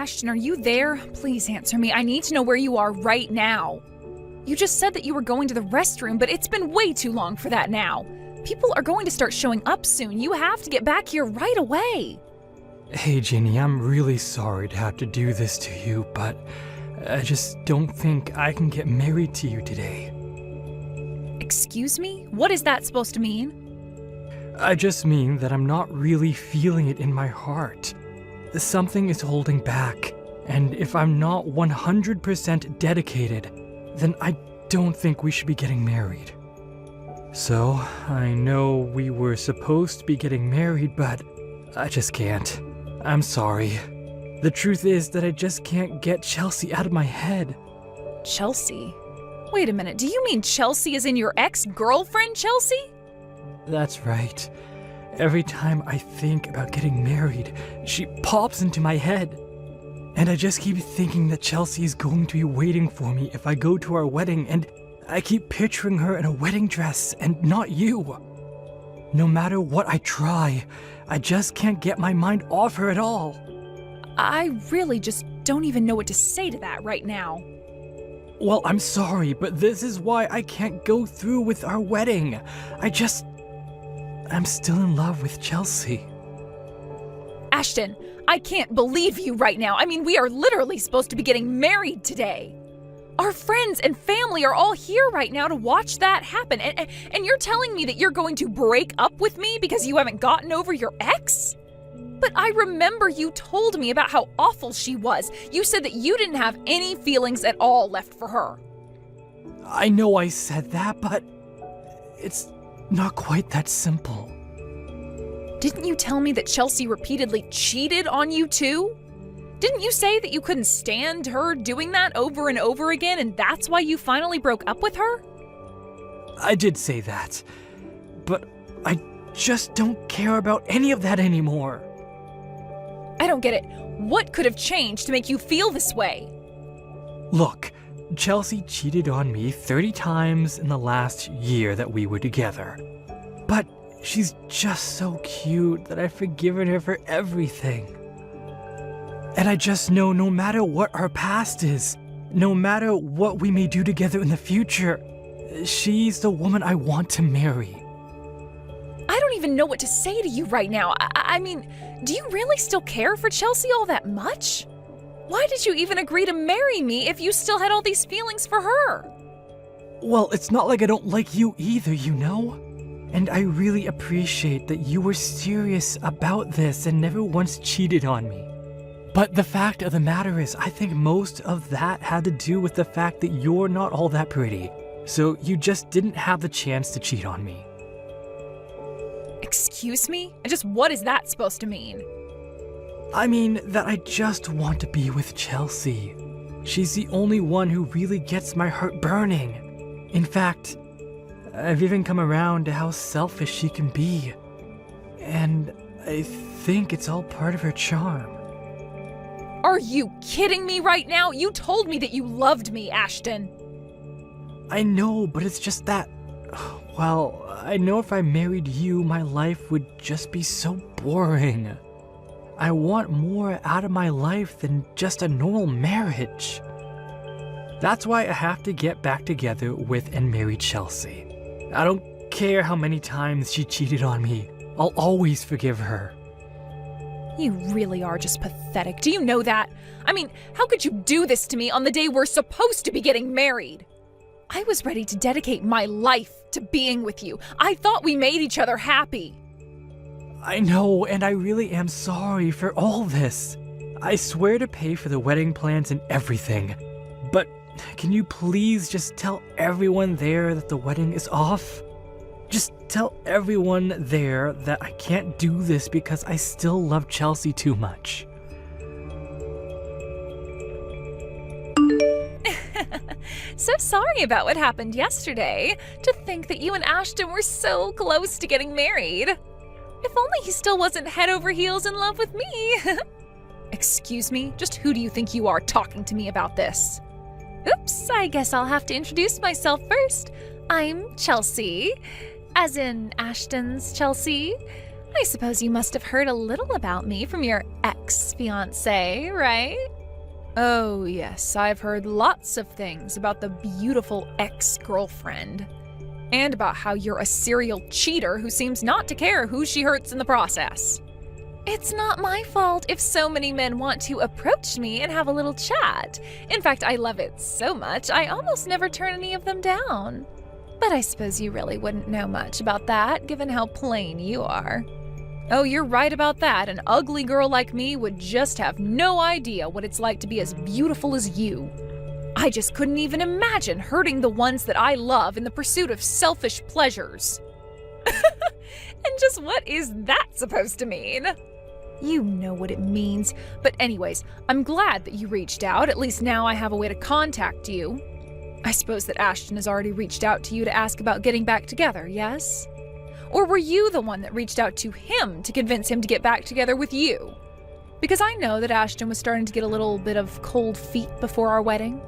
Ashton, are you there? Please answer me. I need to know where you are right now. You just said that you were going to the restroom, but it's been way too long for that now. People are going to start showing up soon. You have to get back here right away. Hey, Ginny, I'm really sorry to have to do this to you, but I just don't think I can get married to you today. Excuse me? What is that supposed to mean? I just mean that I'm not really feeling it in my heart. Something is holding back, and if I'm not 100% dedicated, then I don't think we should be getting married. So, I know we were supposed to be getting married, but I just can't. I'm sorry. The truth is that I just can't get Chelsea out of my head. Chelsea? Wait a minute, do you mean Chelsea is in your ex-girlfriend, Chelsea? That's right. Every time I think about getting married, she pops into my head. And I just keep thinking that Chelsea is going to be waiting for me if I go to our wedding, and I keep picturing her in a wedding dress and not you. No matter what I try, I just can't get my mind off her at all. I really just don't even know what to say to that right now. Well, I'm sorry, but this is why I can't go through with our wedding. I'm still in love with Chelsea. Ashton, I can't believe you right now. I mean, we are literally supposed to be getting married today. Our friends and family are all here right now to watch that happen. And you're telling me that you're going to break up with me because you haven't gotten over your ex? But I remember you told me about how awful she was. You said that you didn't have any feelings at all left for her. I know I said that, but it's not quite that simple. Didn't you tell me that Chelsea repeatedly cheated on you too? Didn't you say that you couldn't stand her doing that over and over again, and that's why you finally broke up with her? I did say that, but I just don't care about any of that anymore. I don't get it. What could have changed to make you feel this way? Look, Chelsea cheated on me 30 times in the last year that we were together. But she's just so cute that I've forgiven her for everything. And I just know no matter what our past is, no matter what we may do together in the future, she's the woman I want to marry. I don't even know what to say to you right now. I mean, do you really still care for Chelsea all that much? Why did you even agree to marry me if you still had all these feelings for her? Well, it's not like I don't like you either, you know? And I really appreciate that you were serious about this and never once cheated on me. But the fact of the matter is, I think most of that had to do with the fact that you're not all that pretty. So you just didn't have the chance to cheat on me. Excuse me? Just what is that supposed to mean? I mean that I just want to be with Chelsea. She's the only one who really gets my heart burning. In fact, I've even come around to how selfish she can be. And I think it's all part of her charm. Are you kidding me right now? You told me that you loved me, Ashton. I know, but it's just that... Well, I know if I married you, my life would just be so boring. I want more out of my life than just a normal marriage. That's why I have to get back together with and marry Chelsea. I don't care how many times she cheated on me. I'll always forgive her. You really are just pathetic. Do you know that? I mean, how could you do this to me on the day we're supposed to be getting married? I was ready to dedicate my life to being with you. I thought we made each other happy. I know, and I really am sorry for all this. I swear to pay for the wedding plans and everything. But can you please just tell everyone there that the wedding is off? Just tell everyone there that I can't do this because I still love Chelsea too much. So sorry about what happened yesterday. To think that you and Ashton were so close to getting married. If only he still wasn't head over heels in love with me. Excuse me? Just who do you think you are talking to me about this? Oops, I guess I'll have to introduce myself first. I'm Chelsea. As in Ashton's Chelsea. I suppose you must have heard a little about me from your ex-fiancé, right? Oh, yes, I've heard lots of things about the beautiful ex-girlfriend. And about how you're a serial cheater who seems not to care who she hurts in the process. It's not my fault if so many men want to approach me and have a little chat. In fact, I love it so much, I almost never turn any of them down. But I suppose you really wouldn't know much about that, given how plain you are. Oh, you're right about that. An ugly girl like me would just have no idea what it's like to be as beautiful as you. I just couldn't even imagine hurting the ones that I love in the pursuit of selfish pleasures. And just what is that supposed to mean? You know what it means. But anyways, I'm glad that you reached out. At least now I have a way to contact you. I suppose that Ashton has already reached out to you to ask about getting back together, yes? Or were you the one that reached out to him to convince him to get back together with you? Because I know that Ashton was starting to get a little bit of cold feet before our wedding.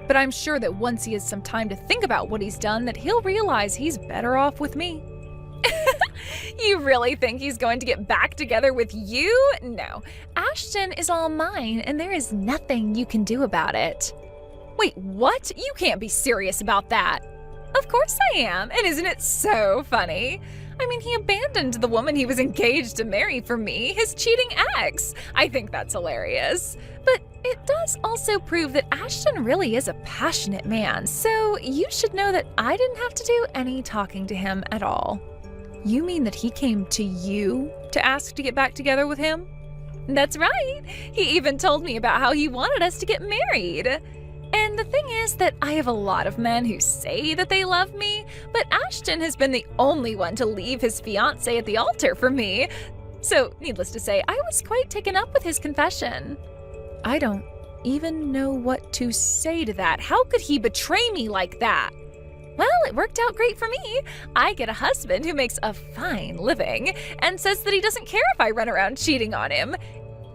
But I'm sure that once he has some time to think about what he's done, that he'll realize he's better off with me. You really think he's going to get back together with you? No. Ashton is all mine, and there is nothing you can do about it. Wait, what? You can't be serious about that. Of course I am, and isn't it so funny? I mean, he abandoned the woman he was engaged to marry for me, his cheating ex. I think that's hilarious. But it does also prove that Ashton really is a passionate man, so you should know that I didn't have to do any talking to him at all. You mean that he came to you to ask to get back together with him? That's right. He even told me about how he wanted us to get married. And the thing is that I have a lot of men who say that they love me, but Ashton has been the only one to leave his fiancé at the altar for me. So, needless to say, I was quite taken up with his confession. I don't even know what to say to that. How could he betray me like that? Well, it worked out great for me. I get a husband who makes a fine living and says that he doesn't care if I run around cheating on him.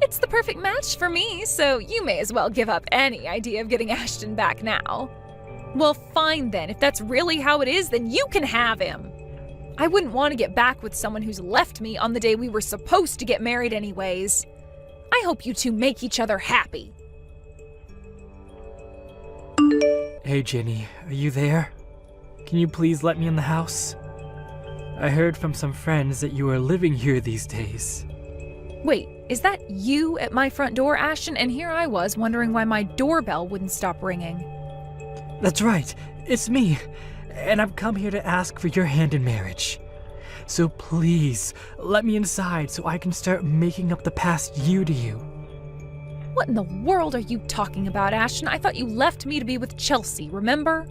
It's the perfect match for me, so you may as well give up any idea of getting Ashton back now. Well, fine then. If that's really how it is, then you can have him. I wouldn't want to get back with someone who's left me on the day we were supposed to get married anyways. I hope you two make each other happy. Hey, Jenny, are you there? Can you please let me in the house? I heard from some friends that you are living here these days. Wait, is that you at my front door, Ashton? And here I was wondering why my doorbell wouldn't stop ringing. That's right, it's me. And I've come here to ask for your hand in marriage. So please, let me inside so I can start making up the past year to you. What in the world are you talking about, Ashton? I thought you left me to be with Chelsea, remember?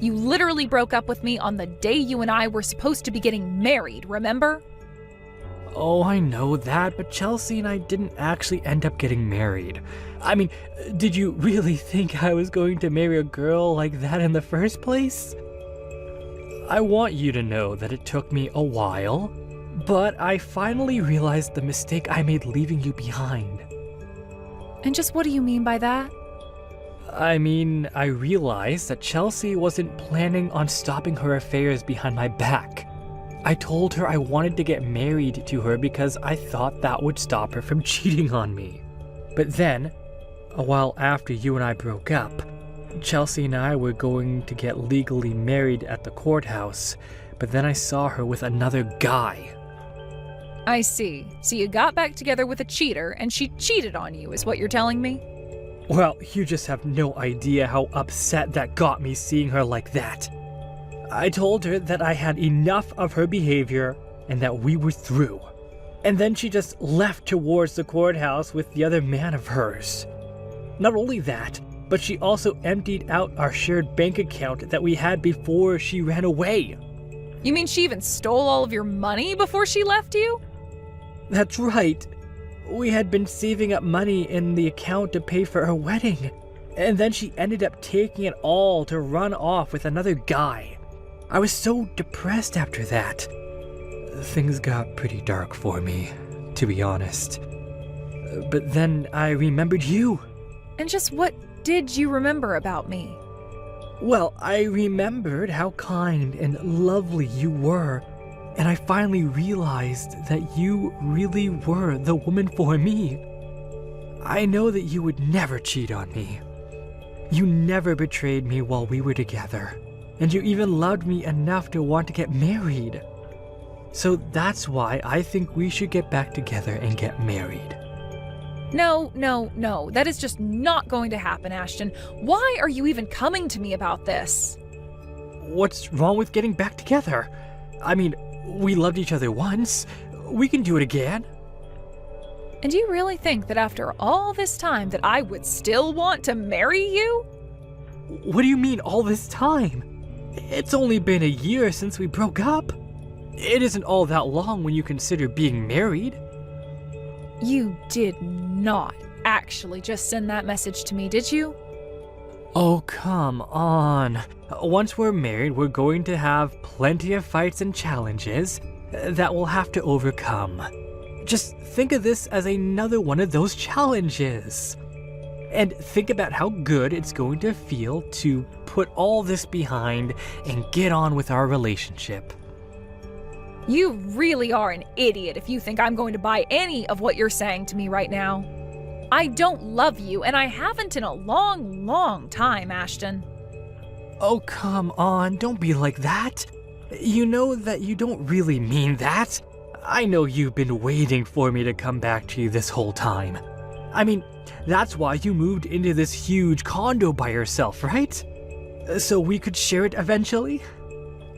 You literally broke up with me on the day you and I were supposed to be getting married, remember? Oh, I know that, but Chelsea and I didn't actually end up getting married. I mean, did you really think I was going to marry a girl like that in the first place? I want you to know that it took me a while, but I finally realized the mistake I made leaving you behind. And just what do you mean by that? I mean, I realized that Chelsea wasn't planning on stopping her affairs behind my back. I told her I wanted to get married to her because I thought that would stop her from cheating on me. But then, a while after you and I broke up, Chelsea and I were going to get legally married at the courthouse, but then I saw her with another guy. I see. So you got back together with a cheater and she cheated on you, is what you're telling me? Well, you just have no idea how upset that got me seeing her like that. I told her that I had enough of her behavior and that we were through. And then she just left towards the courthouse with the other man of hers. Not only that, but she also emptied out our shared bank account that we had before she ran away. You mean she even stole all of your money before she left you? That's right. We had been saving up money in the account to pay for our wedding, and then she ended up taking it all to run off with another guy. I was so depressed after that. Things got pretty dark for me, to be honest. But then I remembered you. And just what did you remember about me? Well, I remembered how kind and lovely you were, And I finally realized that you really were the woman for me. I know that you would never cheat on me. You never betrayed me while we were together. And you even loved me enough to want to get married. So that's why I think we should get back together and get married. No. That is just not going to happen, Ashton. Why are you even coming to me about this? What's wrong with getting back together? I mean, we loved each other once. We can do it again. And you really think that after all this time that I would still want to marry you? What do you mean all this time? It's only been a year since we broke up. It isn't all that long when you consider being married. You did not actually just send that message to me, did you? Oh, come on. Once we're married, we're going to have plenty of fights and challenges that we'll have to overcome. Just think of this as another one of those challenges. And think about how good it's going to feel to put all this behind and get on with our relationship. You really are an idiot if you think I'm going to buy any of what you're saying to me right now. I don't love you, and I haven't in a long, long time, Ashton. Oh, come on, don't be like that. You know that you don't really mean that. I know you've been waiting for me to come back to you this whole time. I mean, that's why you moved into this huge condo by yourself, right? So we could share it eventually?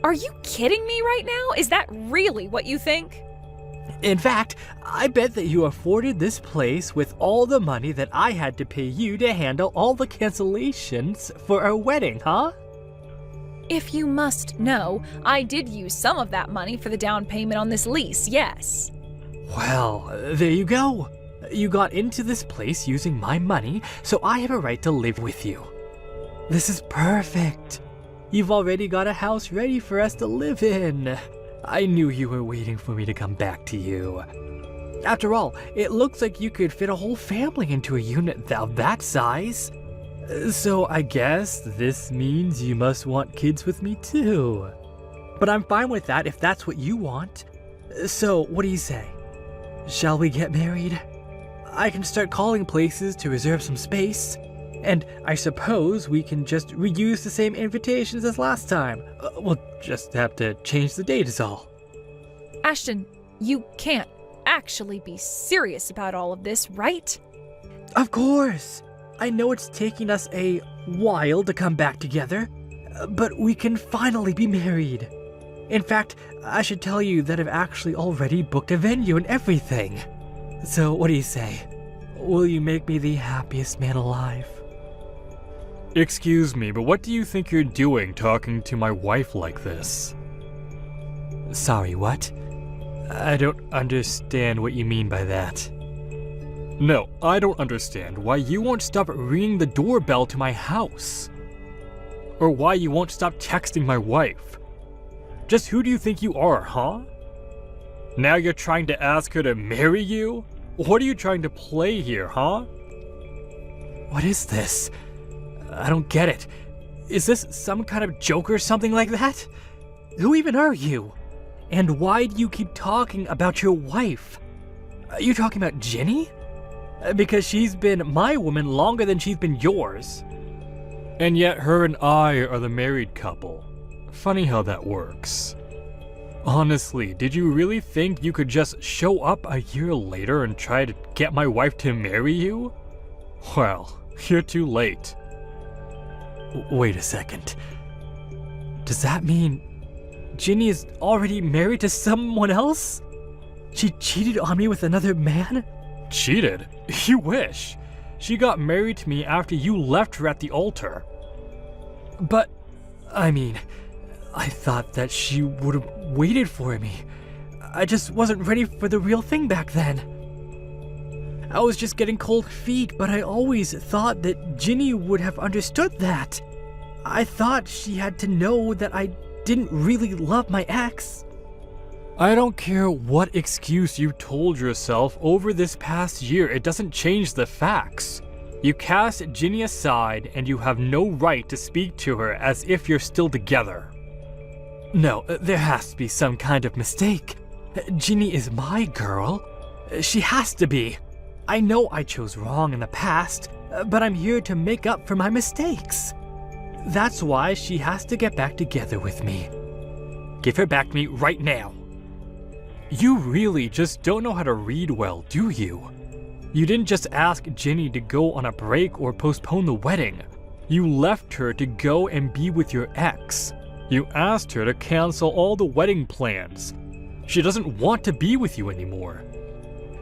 Are you kidding me right now? Is that really what you think? In fact, I bet that you afforded this place with all the money that I had to pay you to handle all the cancellations for our wedding, huh? If you must know, I did use some of that money for the down payment on this lease, yes. Well, there you go. You got into this place using my money, so I have a right to live with you. This is perfect. You've already got a house ready for us to live in. I knew you were waiting for me to come back to you. After all, it looks like you could fit a whole family into a unit of that size. So I guess this means you must want kids with me too. But I'm fine with that if that's what you want. So what do you say? Shall we get married? I can start calling places to reserve some space. And I suppose we can just reuse the same invitations as last time. We'll just have to change the date is all. Ashton, you can't actually be serious about all of this, right? Of course! I know it's taking us a while to come back together, but we can finally be married. In fact, I should tell you that I've actually already booked a venue and everything. So what do you say? Will you make me the happiest man alive? Excuse me, but what do you think you're doing talking to my wife like this? Sorry, what? I don't understand what you mean by that. No, I don't understand why you won't stop ringing the doorbell to my house. Or why you won't stop texting my wife. Just who do you think you are, huh? Now you're trying to ask her to marry you? What are you trying to play here, huh? What is this? I don't get it. Is this some kind of joke or something like that? Who even are you? And why do you keep talking about your wife? Are you talking about Jenny? Because she's been my woman longer than she's been yours. And yet her and I are the married couple. Funny how that works. Honestly, did you really think you could just show up a year later and try to get my wife to marry you? Well, you're too late. Wait a second. Does that mean Ginny is already married to someone else? She cheated on me with another man? Cheated? You wish. She got married to me after you left her at the altar. But, I mean, I thought that she would have waited for me. I just wasn't ready for the real thing back then. I was just getting cold feet, but I always thought that Ginny would have understood that. I thought she had to know that I didn't really love my ex. I don't care what excuse you told yourself over this past year, it doesn't change the facts. You cast Ginny aside and you have no right to speak to her as if you're still together. No, there has to be some kind of mistake. Ginny is my girl. She has to be. I know I chose wrong in the past, but I'm here to make up for my mistakes. That's why she has to get back together with me. Give her back to me right now. You really just don't know how to read well, do you? You didn't just ask Ginny to go on a break or postpone the wedding. You left her to go and be with your ex. You asked her to cancel all the wedding plans. She doesn't want to be with you anymore.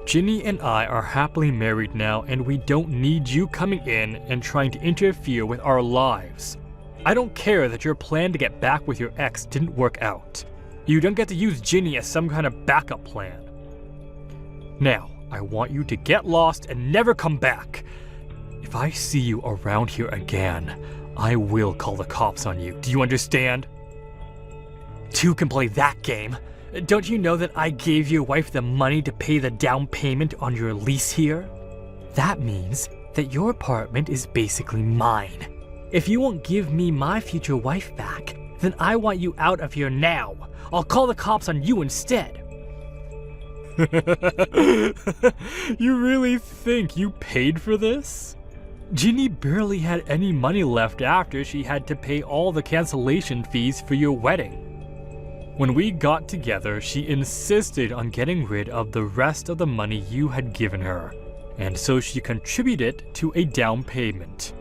Ginny and I are happily married now, and we don't need you coming in and trying to interfere with our lives. I don't care that your plan to get back with your ex didn't work out. You don't get to use Ginny as some kind of backup plan. Now, I want you to get lost and never come back. If I see you around here again, I will call the cops on you. Do you understand? Two can play that game. Don't you know that I gave your wife the money to pay the down payment on your lease here? That means that your apartment is basically mine. If you won't give me my future wife back, then I want you out of here now. I'll call the cops on you instead. You really think you paid for this? Ginny barely had any money left after she had to pay all the cancellation fees for your wedding. When we got together, she insisted on getting rid of the rest of the money you had given her, and so she contributed to a down payment.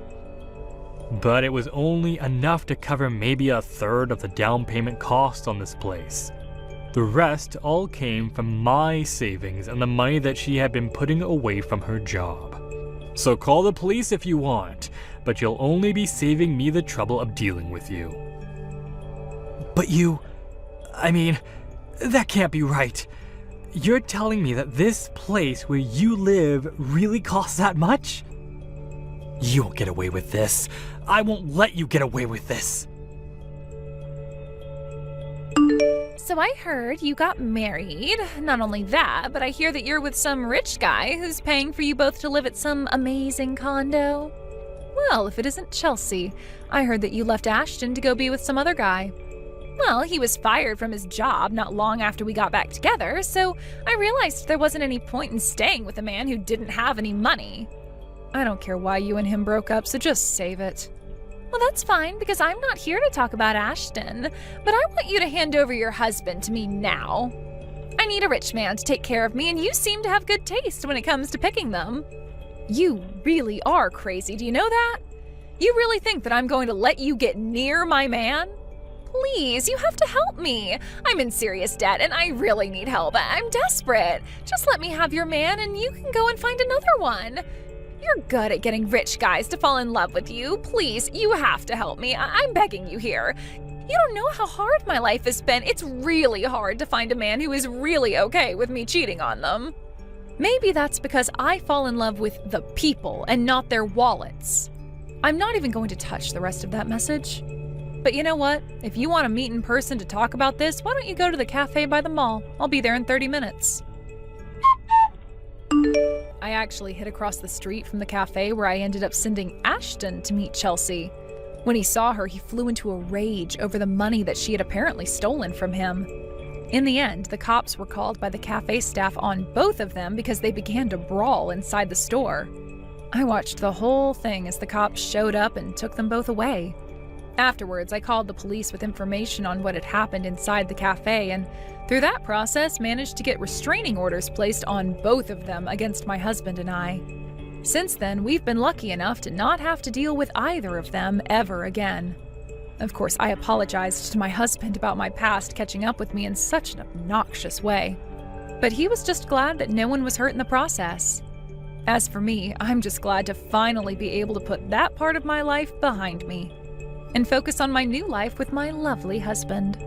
But it was only enough to cover maybe a third of the down payment cost on this place. The rest all came from my savings and the money that she had been putting away from her job. So call the police if you want, but you'll only be saving me the trouble of dealing with you. But that can't be right. You're telling me that this place where you live really costs that much? You won't get away with this. I won't let you get away with this. So I heard you got married. Not only that, but I hear that you're with some rich guy who's paying for you both to live at some amazing condo. Well, if it isn't Chelsea, I heard that you left Ashton to go be with some other guy. Well, he was fired from his job not long after we got back together, so I realized there wasn't any point in staying with a man who didn't have any money. I don't care why you and him broke up, so just save it. Well, that's fine, because I'm not here to talk about Ashton, but I want you to hand over your husband to me now. I need a rich man to take care of me, and you seem to have good taste when it comes to picking them. You really are crazy, do you know that? You really think that I'm going to let you get near my man? Please, you have to help me. I'm in serious debt, and I really need help. I'm desperate. Just let me have your man, and you can go and find another one. You're good at getting rich guys to fall in love with you. Please, you have to help me. I'm begging you here. You don't know how hard my life has been. It's really hard to find a man who is really okay with me cheating on them. Maybe that's because I fall in love with the people and not their wallets. I'm not even going to touch the rest of that message. But you know what? If you want to meet in person to talk about this, why don't you go to the cafe by the mall? I'll be there in 30 minutes. I actually hid across the street from the cafe where I ended up sending Ashton to meet Chelsea. When he saw her, he flew into a rage over the money that she had apparently stolen from him. In the end, the cops were called by the cafe staff on both of them because they began to brawl inside the store. I watched the whole thing as the cops showed up and took them both away. Afterwards, I called the police with information on what had happened inside the cafe, and through that process managed to get restraining orders placed on both of them against my husband and I. Since then, we've been lucky enough to not have to deal with either of them ever again. Of course, I apologized to my husband about my past catching up with me in such an obnoxious way. But he was just glad that no one was hurt in the process. As for me, I'm just glad to finally be able to put that part of my life behind me and focus on my new life with my lovely husband.